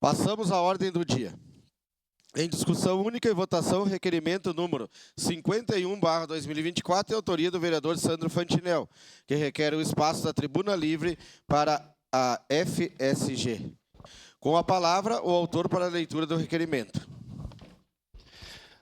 Passamos à ordem do dia. Em discussão única e votação, requerimento número 51/2024, de autoria do vereador Sandro Fantinel, que requer o espaço da tribuna livre para a FSG. Com a palavra, o autor para a leitura do requerimento.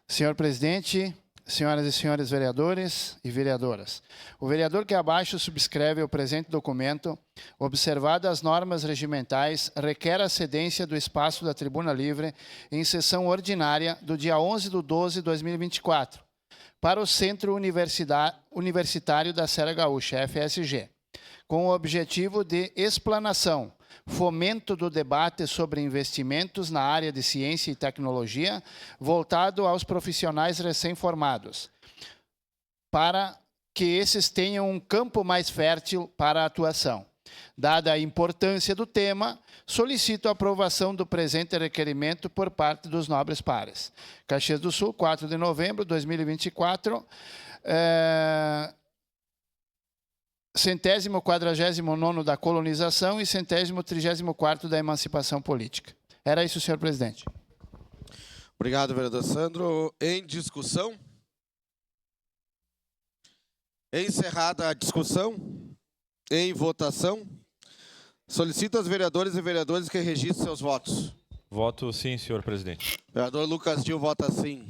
Senhor presidente, senhoras e senhores vereadores e vereadoras, o vereador que abaixo subscreve o presente documento, observadas as normas regimentais, requer a cedência do espaço da tribuna livre em sessão ordinária do dia 11/12/2024 para o Centro Universitário da Serra Gaúcha, FSG, com o objetivo de explanação, fomento do debate sobre investimentos na área de ciência e tecnologia, voltado aos profissionais recém-formados, para que esses tenham um campo mais fértil para a atuação. Dada a importância do tema, solicito a aprovação do presente requerimento por parte dos nobres pares. Caxias do Sul, 4 de novembro de 2024, 149º da colonização e 134º da emancipação política. Era isso, senhor presidente. Obrigado, vereador Sandro. Em discussão? Encerrada a discussão, em votação, solicito aos vereadores e vereadoras que registrem seus votos. Voto sim, senhor presidente. Vereador Lucas Gil vota sim.